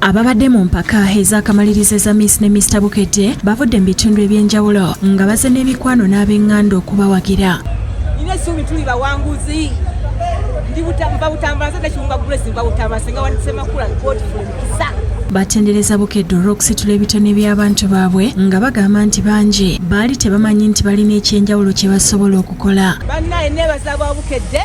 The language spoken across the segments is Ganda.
Ababadde mu mpaka ez'akamalirizo za Miss ne Mr Bukedde bavudde mu bitundu eby'enjawulo nga bazze n'ebikwano n'ab'enganda okubawagira. Nina essuubi tuli bawanguzi. Ndi butambula nzadde kirunga Grace butambula senga wanditse makula Godfrey Mukisa. Batendereza Bukedde olw'okusitula ebitone by'abantu baabwe nga bagamba nti bangi baali tebamanyi nti balina ekyenjawulo kye basobola okukola. Bannaye neebaza bwa Bukedde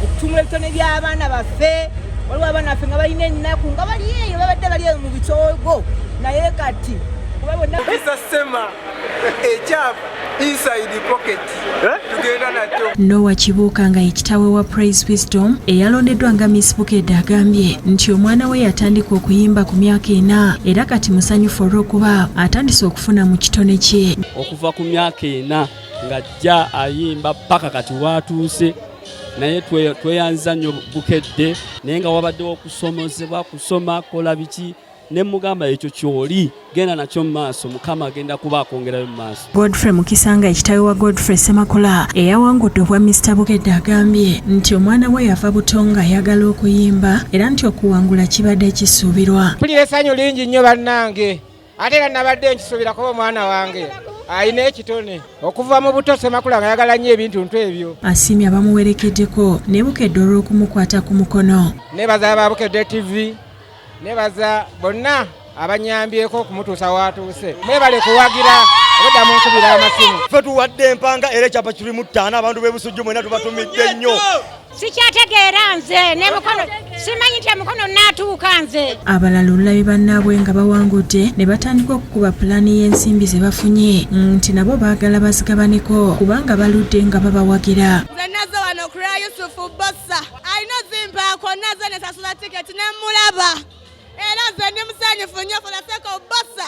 okutumula ebitone by'abaana baffe. Waliwo abaana baffe nga balina ennaku nga bali eyo babadde bali mu bitoogo naye kati esasema ekyapa inside pocket tugenda nakyo. Noah Kibuuka nga ye kitaawe wa Praise Wisdom eyalondeddwa nga Miss Bukedde agambye nti omwana we yatandika okuyimba ku myaka 4 era kati musanyufu olw'okuba atandise okufuna mu kitone kye. Okuva ku myaka 4 ng'ajja ayimba paka kati watuuse naye tweyanza nnyo Bukedde naye nga wabaddewo okusomozebwa kusoma kola biki ne mugamba ekyo kyoli genda nakyo mu maaso Mukama agenda kuba akwongerayo mu maaso. Godfrey Mukisa nga ekitaawe wa Godfrey Semakola eyawangudde obwa Mr Bukedde agambye nti omwana we yava buto nga ayagala okuyimba era nti okuwangula kibadde kisuubirwa. Mpulira essanyu lingi nnyo bannange ate era nabadde nkisuubira kuba omwana wange ayina ekitone okuva mu buto Semakula nga ayagala nnyo ebintu ebyo. Asiimye abamuwerekeddeko ne Bukedde olw'okumukwata ku mukono. Nebaza aba Bukedde TV nebaza bonna abanyambyeko okumutuusa watuuse. Mwebale kuwagira obadda mu nkubira amasimu. Ffe tuwadde empanga era ekyapa kiri mu ttaano abantu b'ebusujju mwena tubatumidde nnyo. Sikyategeera nze ne mukono simanyi nti mukono naatuuka nze. Abalala olulabe bannaabwe nga bawangudde ne batandika okukuba pulaani y'ensimbi ze bafunye nti nabo baagala bazigabaneko kubanga baludde nga babawagira. Nze nazo wano Kura Yusufu Bossa alina zimpaako nazo ne sasula tiketi ne mulaba era nze ndi musanyufu nnyo for the sake of Bossa.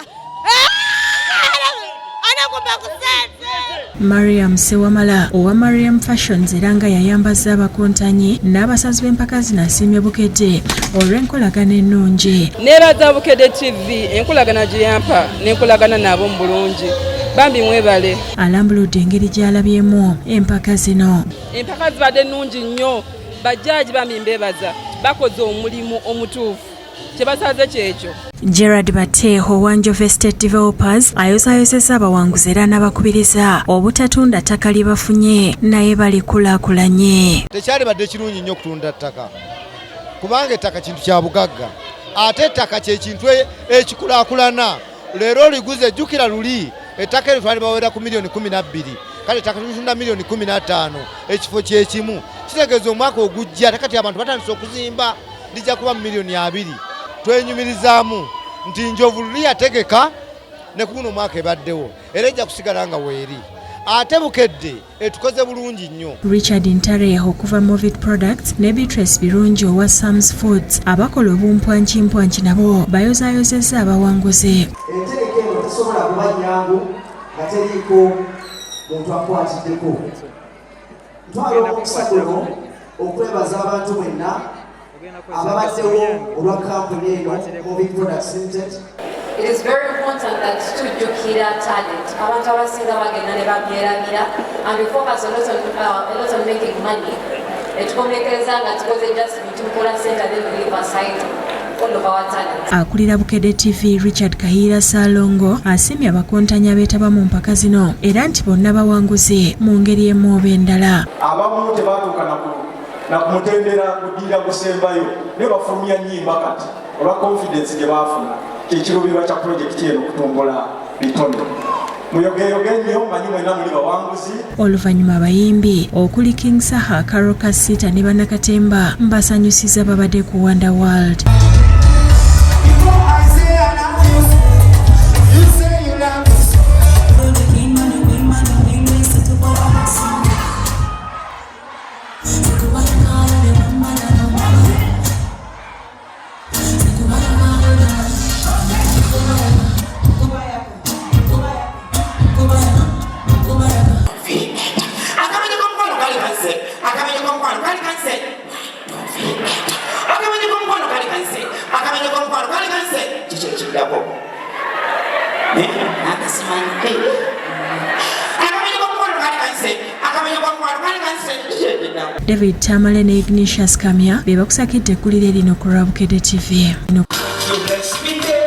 Mariam Sewamala owa Mariam Fashions era nga yayambazza abakontanyi n'abasazi b'empaka zino asiimye Bukedde olw'enkolagana ennungi. Neebaza Bukedde TV enkolagana gye yampa n'enkolagana nabo mu bulungi bambi mwebale. Alambuludde engeri gy'alabyemu empaka zino. Empaka zibadde nnungi nnyo bajjaaji bambi mbeebaza bakoze omulimu omutuufu kyebasaze kyekyo. Gerard Bateho wa Njove State Developers ayozayozezza abawanguzi era n'abakubiriza obutatunda ttaka lye bafunye naye balikulaakulanye. Tekyali badde kirungi nnyo okutunda ttaka kubanga ettaka kintu kya bugagga ate ettaka kye kintu ekikulaakulana. Leero oliguze jjukira luli ettaka eryo twali bawera ku miliyoni 12 kale ettaka tulitunda miliyoni 15 ekifo kyekimu kitegeeza omwaka ogujja takati abantu batandise okuzimba lijja kuba mu miliyoni 2. Twenyumirizaamu nti Njovu luli yategeka ne kuno mwaka ebaddewo era ejja kusigala nga weeri ate Bukedde etukoze bulungi nnyo. Richard Ntare okuva Movit Products ne Beatrice Birungi owa Sam's Foods abakola obumpwankimpwanki nabo bayozayozezza abawanguzi. Entegeka eno tesobola kuba nnyangu nga teriiko muntu akwatiddeko. Ntwala omukisa guno okwebaza abantu mwenna ababaddewo olwa kampuni eno Movit Products Limited. It is very important that tujjukira talent. Abantu abasinga bagenda ne babyerabira and we focus a lot on making money. Etukomekereza nga tukoze just bitukola center then we leave aside all of our talent. Akulira Bukedde TV Richard Kahira Salongo asiimye abakontanyi abeetaba mu mpaka zino era nti bonna bawanguze mu ngeri emu oba endala. Abamu tebatuuka na kumutendera kudira kusembayo ne bafulumya nnyimba kati olwa confidence gye baafuna ekirubirwa kya projekiti eno okutumbula bitone. Muyogeyoge nnyo manyi mwena muli bawanguzi. Oluvannyuma abayimbi okuli King Saha, Carol Kasita ne Bannakatemba mbasanyusiza babadde ku Wonder World. David Tamale ne Ignatius Kamya be bakusakidde eggulire lino ku Bukedde TV. You bless me, yeah.